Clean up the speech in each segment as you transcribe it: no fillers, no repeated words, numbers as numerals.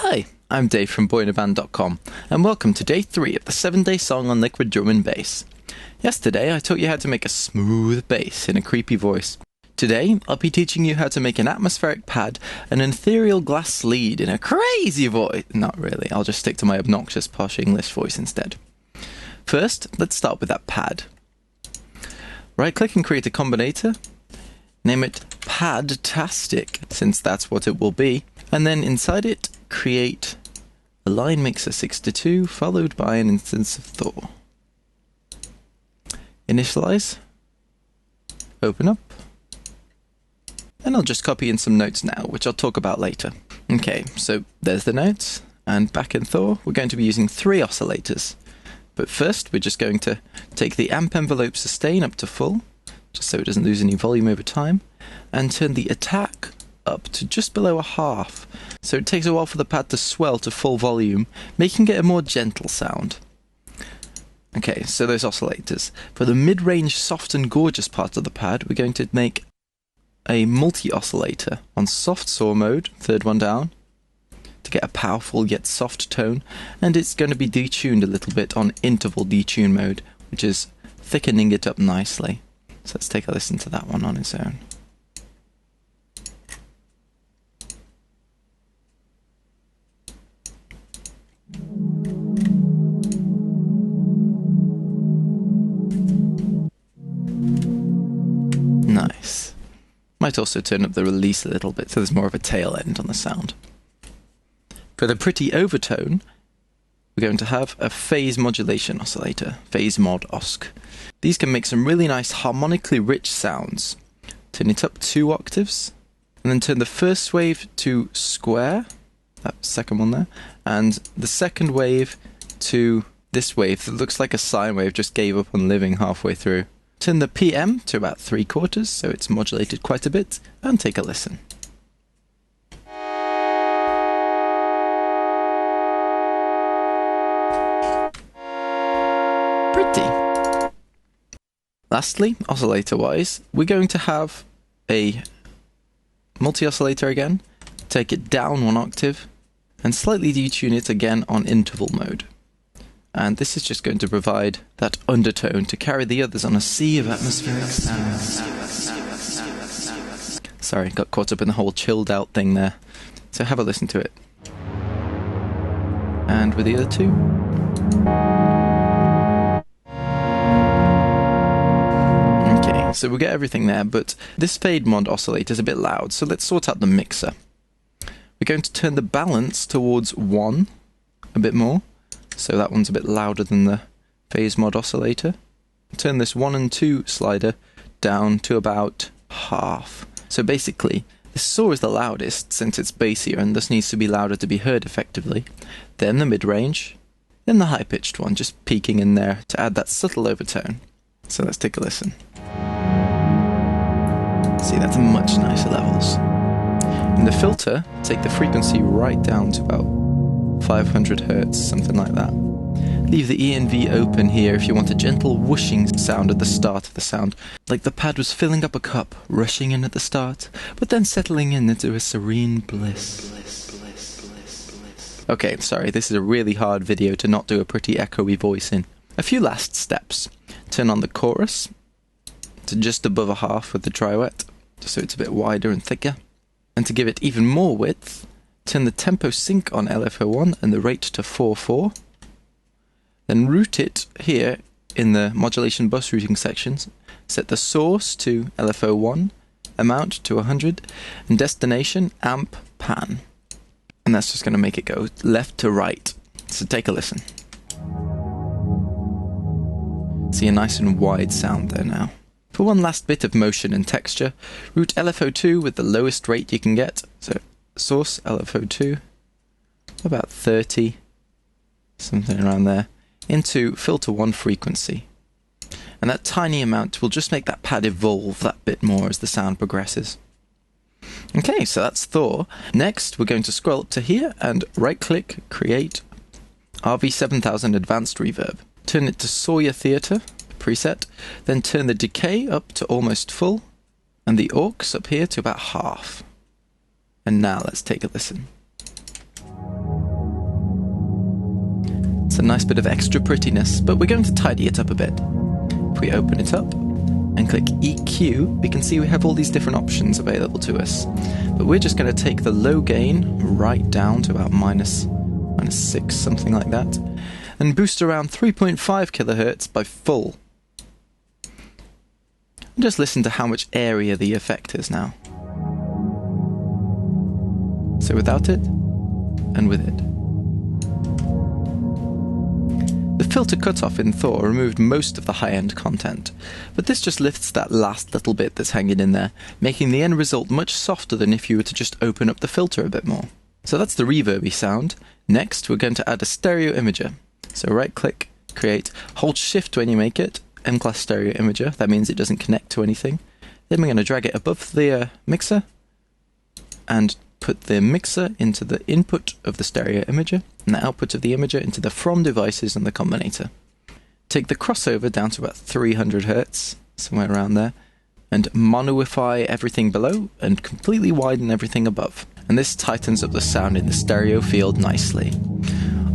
Hi, I'm Dave from boyinaband.com, and welcome to day 3 of the 7-day song on liquid drum and bass. Yesterday I taught you how to make a smooth bass in a creepy voice. Today I'll be teaching you how to make an atmospheric pad and an ethereal glass sleeve in a crazy voice. Not really, I'll just stick to my obnoxious posh English voice instead. First, let's start with that pad. Right click and create a combinator. Name it Padtastic, since that's what it will be. And then inside it, create a line mixer 6-2 followed by an instance of Thor. Initialize. Open up. And I'll just copy in some notes now, which I'll talk about later. Okay, so there's the notes. And back in Thor, we're going to be using 3 oscillators. But first, we're just going to take the amp envelope sustain up to full, just so it doesn't lose any volume over time, and turn the attack up to just below a half, so it takes a while for the pad to swell to full volume, making it a more gentle sound. Okay, so those oscillators. For the mid-range soft and gorgeous part of the pad, we're going to make a multi-oscillator on soft saw mode, third one down, to get a powerful yet soft tone, and it's going to be detuned a little bit on interval detune mode, which is thickening it up nicely. So let's take a listen to that one on its own. Nice. Might also turn up the release a little bit so there's more of a tail end on the sound. For the pretty overtone, we're going to have a phase modulation oscillator, phase mod osc. These can make some really nice harmonically rich sounds. Turn it up 2 octaves, and then turn the first wave to square, that second one there, and the second wave to this wave that looks like a sine wave just gave up on living halfway through. Turn the PM to about 3/4, so it's modulated quite a bit, and take a listen. Pretty. Lastly, oscillator-wise, we're going to have a multi-oscillator again, take it down 1 octave, and slightly detune it again on interval mode. And this is just going to provide that undertone to carry the others on a sea of atmospheric sounds. Sorry, got caught up in the whole chilled out thing there. So have a listen to it. And with the other 2. Okay, so we'll get everything there, but this fade mod oscillator is a bit loud, so let's sort out the mixer. We're going to turn the balance towards 1 a bit more. So that one's a bit louder than the phase mod oscillator. Turn this 1 and 2 slider down to about half. So basically, this saw is the loudest since it's bassier and thus needs to be louder to be heard effectively. Then the mid-range, then the high-pitched one, just peeking in there to add that subtle overtone. So let's take a listen. See, that's much nicer levels. In the filter, take the frequency right down to about 500 hertz, something like that. Leave the ENV open here if you want a gentle whooshing sound at the start of the sound, like the pad was filling up a cup, rushing in at the start, but then settling in into a serene bliss. Okay, sorry, this is a really hard video to not do a pretty echoey voice in. A few last steps. Turn on the chorus to just above a half with the tri-wet, just so it's a bit wider and thicker. And to give it even more width, turn the tempo sync on LFO1 and the rate to 4/4. Then route it here in the modulation bus routing sections. Set the source to LFO1, amount to 100, and destination amp pan. And that's just going to make it go left to right. So take a listen. See a nice and wide sound there now. For one last bit of motion and texture, route LFO2 with the lowest rate you can get. So source LFO2, about 30, something around there, into filter 1 frequency. And that tiny amount will just make that pad evolve that bit more as the sound progresses. Okay, so that's Thor. Next, we're going to scroll up to here and right-click, create RV7000 Advanced Reverb. Turn it to Sawyer Theatre preset, then turn the decay up to almost full, and the aux up here to about half. And now let's take a listen. a nice bit of extra prettiness, but we're going to tidy it up a bit. If we open it up and click EQ, we can see we have all these different options available to us. But we're just going to take the low gain right down to about minus 6, something like that, and boost around 3.5 kilohertz by full. And just listen to how much area the effect is now. So without it, and with it. The filter cutoff in Thor removed most of the high-end content, but this just lifts that last little bit that's hanging in there, making the end result much softer than if you were to just open up the filter a bit more. So that's the reverby sound. Next, we're going to add a stereo imager. So right-click, create, hold Shift when you make it, M-class stereo imager. That means it doesn't connect to anything. Then we're going to drag it above the mixer, and put the mixer into the input of the stereo imager, and the output of the imager into the from devices and the combinator. Take the crossover down to about 300 Hz, somewhere around there, and monoify everything below, and completely widen everything above. And this tightens up the sound in the stereo field nicely.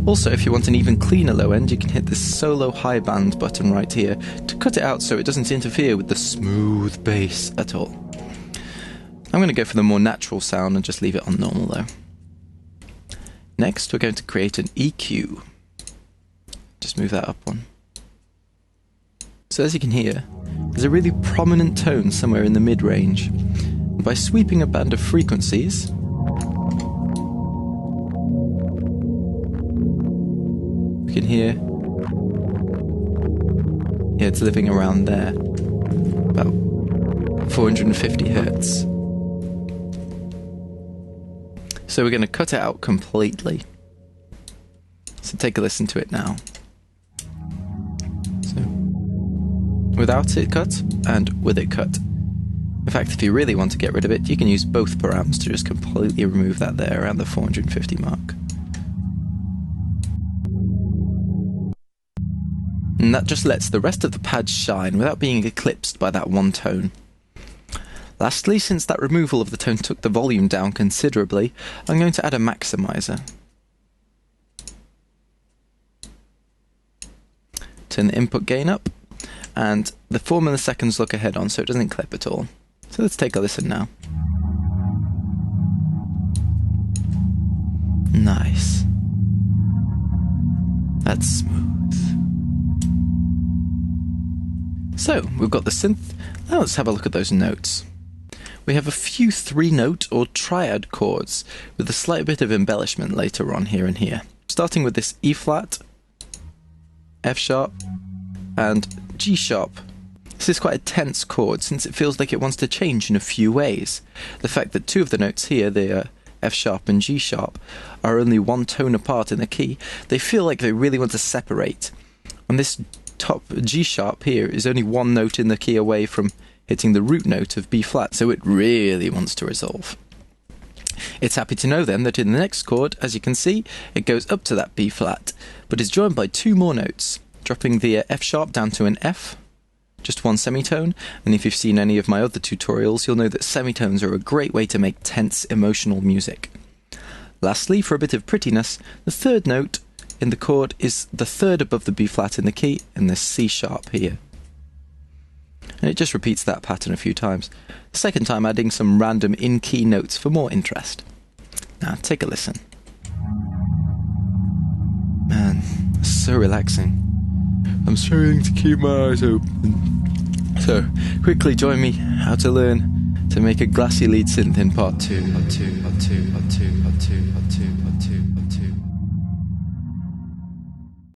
Also, if you want an even cleaner low end, you can hit this solo high band button right here to cut it out so it doesn't interfere with the smooth bass at all. I'm going to go for the more natural sound and just leave it on normal though. Next, we're going to create an EQ. Just move that up one. So as you can hear, there's a really prominent tone somewhere in the mid-range. And by sweeping a band of frequencies, we can hear it's living around there, about 450 Hertz. So we're going to cut it out completely. So take a listen to it now. So without it cut and with it cut. In fact, if you really want to get rid of it, you can use both params to just completely remove that there around the 450 mark. And that just lets the rest of the pad shine without being eclipsed by that one tone. Lastly, since that removal of the tone took the volume down considerably, I'm going to add a maximizer. Turn the input gain up, and the 4 milliseconds look ahead on so it doesn't clip at all. So let's take a listen now. Nice. That's smooth. So, we've got the synth. Now let's have a look at those notes. We have a few 3-note or triad chords with a slight bit of embellishment later on here and here. Starting with this E flat, F sharp, and G sharp. This is quite a tense chord since it feels like it wants to change in a few ways. The fact that 2 of the notes here, the F sharp and G sharp, are only 1 tone apart in the key, they feel like they really want to separate. And this top G sharp here is only 1 note in the key away from hitting the root note of B flat, so it really wants to resolve. It's happy to know then that in the next chord, as you can see, it goes up to that B flat, but is joined by 2 more notes, dropping the F sharp down to an F, just 1 semitone, and if you've seen any of my other tutorials, you'll know that semitones are a great way to make tense, emotional music. Lastly, for a bit of prettiness, the 3rd note in the chord is the 3rd above the B flat in the key, and the C sharp here. And it just repeats that pattern a few times. The second time adding some random in-key notes for more interest. Now take a listen. Man, it's so relaxing. I'm struggling to keep my eyes open. So, quickly join me how to learn to make a glassy lead synth in part 2.